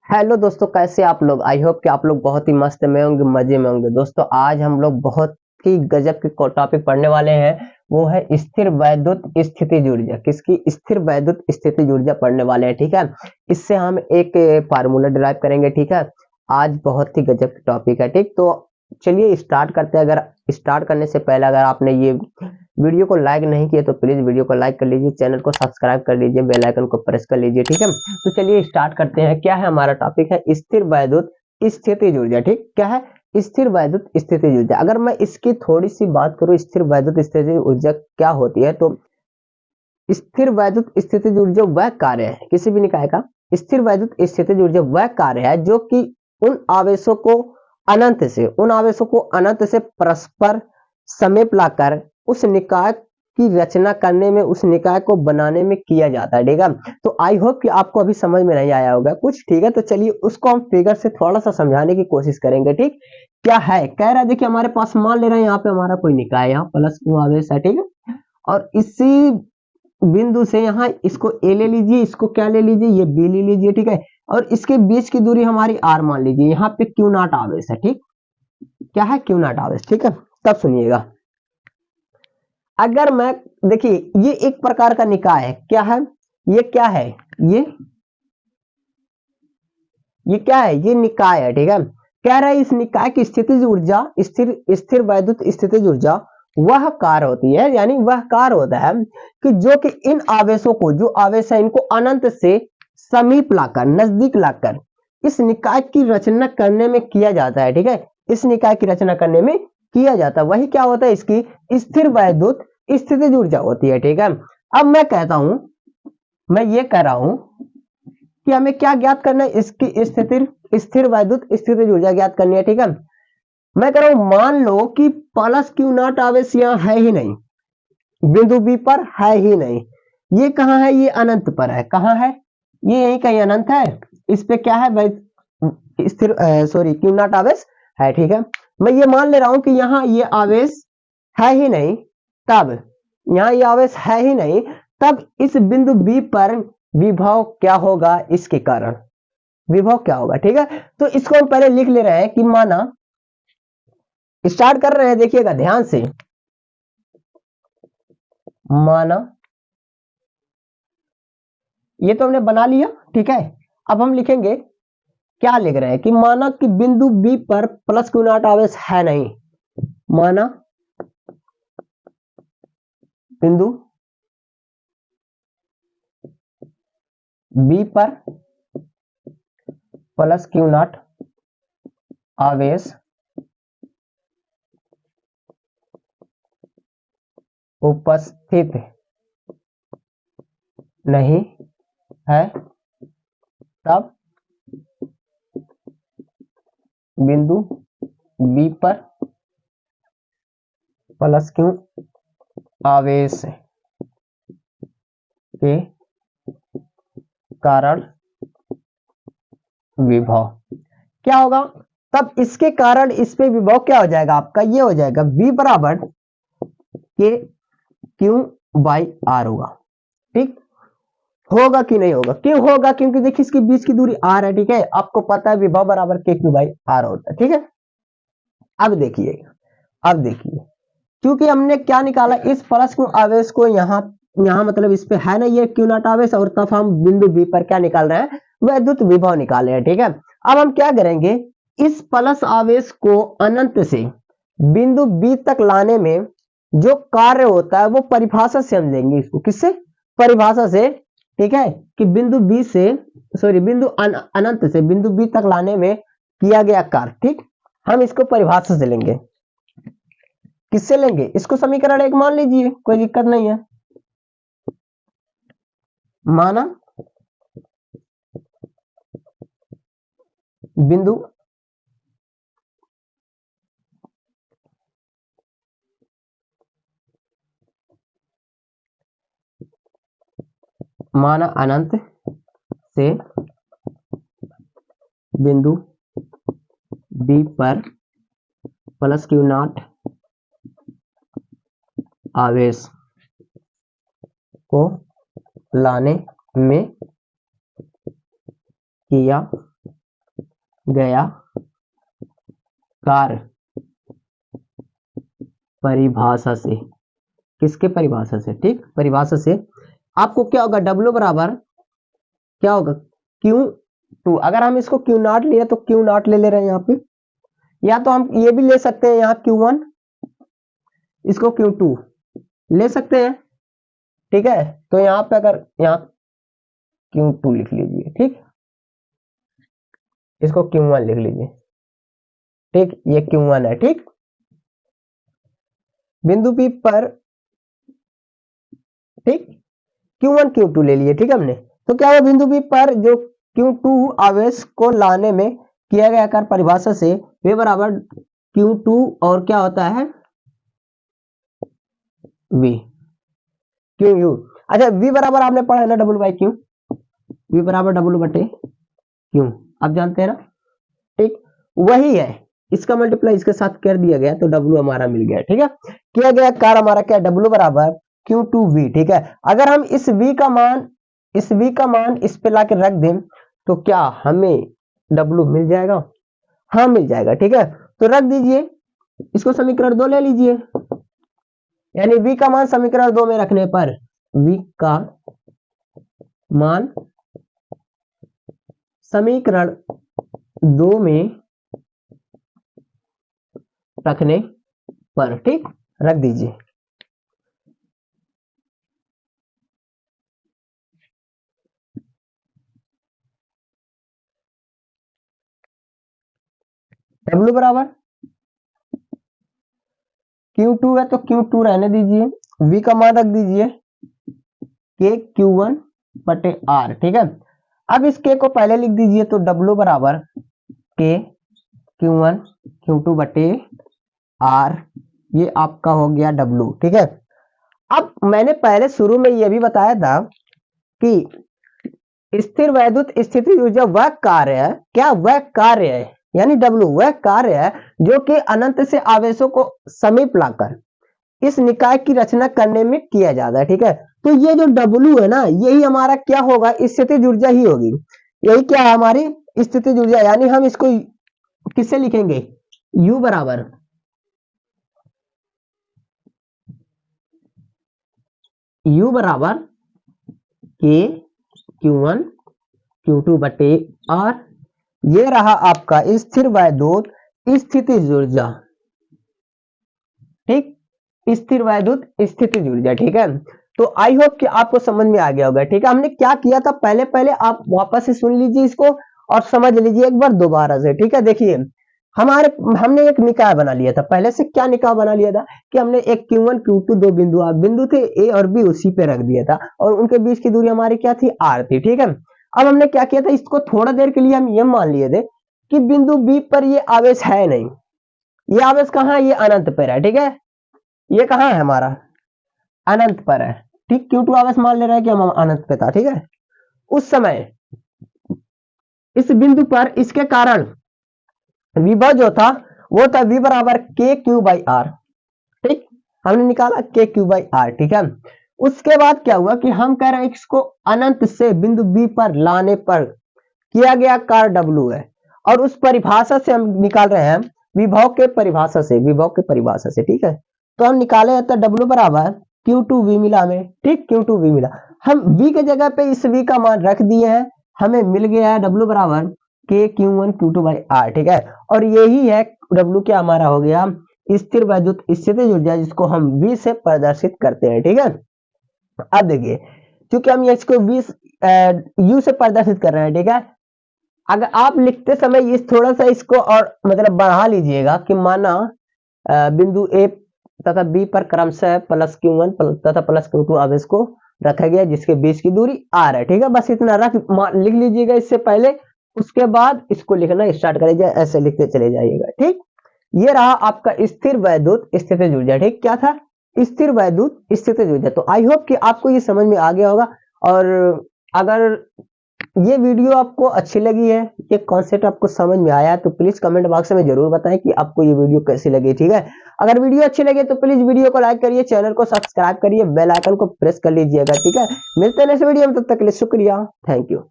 Hello दोस्तों, कैसे आप लोग। आई होप कि आप लोग बहुत ही मस्त में होंगे, मजे में होंगे। दोस्तों आज हम लोग बहुत ही गजब की टॉपिक पढ़ने वाले हैं। वो है स्थिर वैद्युत स्थितिज ऊर्जा। किसकी? स्थिर वैद्युत स्थितिज ऊर्जा पढ़ने वाले हैं। ठीक है, इससे हम एक फार्मूला डिराइव करेंगे। ठीक है, आज बहुत ही गजब की टॉपिक है। ठीक, तो चलिए स्टार्ट करते हैं। अगर स्टार्ट करने से पहले अगर आपने ये वीडियो को लाइक नहीं किया तो प्लीज वीडियो को लाइक कर लीजिए, चैनल को सब्सक्राइब कर लीजिए, बेल आइकन को प्रेस कर लीजिए। ठीक है, तो चलिए स्टार्ट करते हैं। क्या है हमारा टॉपिक? है स्थिर वैद्युत स्थितिज ऊर्जा। ठीक, क्या है? स्थिर वैद्युत स्थितिज ऊर्जा। अगर मैं इसकी थोड़ी सी बात करूं, स्थिर वैद्युत स्थितिज ऊर्जा क्या होती है, तो स्थिर वैद्युत स्थितिज ऊर्जा वह कार्य है, किसी भी निकाय का स्थिर वैद्युत स्थितिज ऊर्जा वह कार्य है जो कि उन आवेशों को अनंत से परस्पर समीप लाकर उस निकाय की रचना करने में, उस निकाय को बनाने में किया जाता है। ठीक है, तो आई होप कि आपको अभी समझ में नहीं आया होगा कुछ। ठीक है, तो चलिए उसको हम फिगर से थोड़ा सा समझाने की कोशिश करेंगे। ठीक, क्या है कह रहा है, देखिए हमारे पास मान ले रहे हैं यहाँ पे हमारा कोई निकाय, यहाँ प्लस क्यू आवेश है। ठीक है, और इसी बिंदु से यहाँ इसको ए ले लीजिए, इसको क्या ले लीजिए, ये बी ले लीजिए। ठीक है, और इसके बीच की दूरी हमारी आर मान लीजिए। यहाँ पे क्यू नॉट आवेश है। ठीक, क्या है? क्यू नॉट आवेश। ठीक है, तब सुनिएगा। अगर मैं, देखिए ये एक प्रकार का निकाय है। क्या है ये? क्या है ये? ये क्या है? ये निकाय है। ठीक है, कह रहा है इस निकाय की स्थितिज ऊर्जा, स्थिर वैद्युत स्थितिज ऊर्जा वह कार्य होती है, यानी वह कार्य होता है कि जो कि इन आवेशों को, जो आवेश है इनको अनंत से समीप लाकर, नजदीक लाकर इस निकाय की रचना करने में किया जाता है। ठीक है, इस निकाय की रचना करने में किया जाता है, वही क्या होता है? इसकी स्थिर वैद्युत स्थितिज ऊर्जा होती है। ठीक है, अब मैं कहता हूं, मैं ये कह रहा हूं कि हमें क्या ज्ञात करना है? इसकी स्थिर वैद्युत स्थितिज ऊर्जा ज्ञात करनी है। ठीक है, मैं कह रहा हूं मान लो कि प्लस क्यू नॉट आवेश यहाँ है ही नहीं, बिंदु बी पर है ही नहीं। ये कहां है? ये अनंत पर है। कहां है? ये यही कहीं अनंत है। इस पे क्या है भाई? स्थिर सॉरी क्यू नॉट आवेश है। ठीक है, मैं ये मान ले रहा हूं कि यहाँ ये आवेश है ही नहीं, तब यहाँ ये आवेश है ही नहीं, तब इस बिंदु बी पर विभव क्या होगा? इसके कारण विभव क्या होगा? ठीक है, तो इसको हम पहले लिख ले रहे हैं कि माना, स्टार्ट कर रहे हैं, देखिएगा ध्यान से। माना, ये तो हमने बना लिया। ठीक है, अब हम लिखेंगे, क्या लिख रहे हैं कि माना कि बिंदु बी पर प्लस क्यू नॉट आवेश है नहीं। माना बिंदु बी पर प्लस क्यू नॉट आवेश उपस्थित नहीं है, तब बिंदु बी पर प्लस क्यू आवेश के कारण विभव क्या होगा? तब इसके कारण इस पे विभव क्या हो जाएगा आपका? ये हो जाएगा V बराबर के क्यू बाई आर होगा। ठीक, होगा कि नहीं होगा? क्यों होगा? क्योंकि देखिए इसके बीच की दूरी आर है। ठीक है, आपको पता है विभव बराबर के क्यू बाई आर होता है। ठीक है, अब देखिए, अब देखिए, क्योंकि हमने क्या निकाला, इस प्लस क्यू आवेश को यहाँ, यहाँ मतलब इस पे है ना ये क्यू नॉट आवेश, और तब हम बिंदु बी पर क्या निकाल रहे हैं? वैद्युत विभव निकाल रहे हैं। ठीक है, अब हम क्या करेंगे, इस प्लस आवेश को अनंत से बिंदु बी तक लाने में जो कार्य होता है वो परिभाषा से हम लेंगे इसको। किससे? परिभाषा से। ठीक है, कि बिंदु बी से, सॉरी बिंदु अनंत से बिंदु बी तक लाने में किया गया कार्य। ठीक, हम इसको परिभाषा से लेंगे। किससे लेंगे? इसको समीकरण एक मान लीजिए, कोई दिक्कत नहीं है। माना बिंदु माना अनंत से बिंदु बी पर प्लस क्यू नॉट आवेश को लाने में किया गया कार्य परिभाषा से, किसके परिभाषा से, ठीक, परिभाषा से आपको क्या होगा, W बराबर क्या होगा, Q2। अगर हम इसको Q0 लिए तो Q0 ले रहे हैं यहाँ पे, या तो हम ये भी ले सकते हैं यहाँ Q1, इसको Q2 ले सकते हैं, ठीक है। तो यहाँ पे अगर यहाँ Q2 लिख लीजिए, ठीक, इसको Q1 लिख लीजिए, ठीक, ये Q1 है, ठीक। बिंदु P पर, ठीक, Q1 Q2 ले लिए, ठीक है हमने। तो क्या हुआ, बिंदु P पर जो Q2 आवेश को लाने में किया गया कार्य परिभाषा से वे बराबर Q2 और क्या होता है V, QU। अच्छा, V बराबर आपने पढ़ा है ना W/Q, V बराबर W बटे Q, आप जानते हैं ना, ठीक, वही है, इसका मल्टीप्लाई इसके साथ कर दिया गया तो W हमारा मिल गया, ठीक है। किया गया कार्य हमारा क्या, W बराबर Q2V, ठीक है। अगर हम इस V का मान इस पे लाके रख दें तो क्या हमें W मिल जाएगा, हाँ मिल जाएगा, ठीक है। तो रख दीजिए, इसको समीकरण 2 ले लीजिए, यानी V का मान समीकरण 2 में रखने पर, V का मान समीकरण 2 में रखने पर, ठीक, रख दीजिए। W बराबर Q2 है तो Q2 रहने दीजिए, V का मान रख दीजिए K Q1 बटे R, ठीक है। अब इस K को पहले लिख दीजिए तो W बराबर K Q1 Q2 बटे R, ये आपका हो गया W, ठीक है। अब मैंने पहले शुरू में यह भी बताया था कि स्थिर वैद्युत स्थिति ऊर्जा वह कार्य है, क्या वह कार्य है, यानी W वह कार्य है जो कि अनंत से आवेशों को समीप लाकर इस निकाय की रचना करने में किया जाता है, ठीक है। तो ये जो W है ना, यही हमारा क्या होगा, स्थितिज ऊर्जा ही होगी, यही क्या है हमारी स्थितिज ऊर्जा, यानी हम इसको किससे लिखेंगे, U बराबर K Q1 Q2 बटे R, ये रहा आपका स्थिर वैद्युत स्थितिज ऊर्जा, ठीक, स्थिर वैद्युत स्थितिज ऊर्जा, ठीक है। तो आई होप कि आपको समझ में आ गया होगा, ठीक है। हमने क्या किया था, पहले आप वापस से सुन लीजिए इसको और समझ लीजिए एक बार दोबारा से, ठीक है। देखिए हमने एक निकाय बना लिया था, पहले से क्या निकाय बना लिया था कि हमने एक Q1 Q2 दो बिंदु थे A और B, उसी पे रख दिया था और उनके बीच की दूरी हमारी क्या थी, R थी, ठीक है। अब हमने क्या किया था, इसको थोड़ा देर के लिए हम ये मान लिए थे कि बिंदु B पर ये आवेश है नहीं, ये आवेश कहाँ है, ये अनंत पर है, ठीक है, ये कहाँ है हमारा, अनंत पर है, ठीक। Q2 आवेश मान ले रहा है कि हम अनंत पे था, ठीक है। उस समय इस बिंदु पर इसके कारण विभव जो था वो था V बराबर KQ/R, ठीक, हमने निकाला KQ/R, ठीक है। उसके बाद क्या हुआ कि हम कह रहे हैं इसको अनंत से बिंदु B पर लाने पर किया गया कार्य W है, और उस परिभाषा से हम निकाल रहे हैं विभव के परिभाषा से, ठीक है। तो हम निकाले तो W बराबर Q2V मिला हमें, ठीक, Q2V मिला, हम V के जगह पे इस V का मान रख दिए हैं, हमें मिल गया है W बराबर KQ1 Q2/R, ठीक है। और यही है W क्या हमारा हो गया, स्थिर वैद्युत स्थितिज ऊर्जा, जिसको हम V से प्रदर्शित करते हैं, ठीक है। अब देखिए, क्योंकि हम इसको U से प्रदर्शित कर रहे हैं, ठीक है। अगर आप लिखते समय इस थोड़ा सा इसको और मतलब बढ़ा लीजिएगा कि माना बिंदु A तथा B पर क्रमशः +Q1 तथा +Q2 आवेश को रखा गया, जिसके बीच की दूरी R है, ठीक है। बस इतना लिख लीजिएगा इससे पहले, उसके बाद इसको लिखना स्टार्ट करिए, ऐसे लिखते चले जाइएगा, ठीक। ये रहा आपका स्थिर वैद्युत स्थितिज ऊर्जा, ठीक, क्या था, स्थिर वैद्युत स्थितिज ऊर्जा। तो आई होप कि आपको ये समझ में आ गया होगा, और अगर ये वीडियो आपको अच्छी लगी है, ये कॉन्सेप्ट आपको समझ में आया है, तो प्लीज कमेंट बॉक्स में जरूर बताएं कि आपको ये वीडियो कैसी लगी, ठीक है। अगर वीडियो अच्छी लगे तो प्लीज वीडियो को लाइक करिए, चैनल को सब्सक्राइब करिए, बेल आइकन को प्रेस कर लीजिएगा, ठीक है। मिलते हैं नेक्स्ट वीडियो में, तब तक के लिए शुक्रिया, थैंक यू।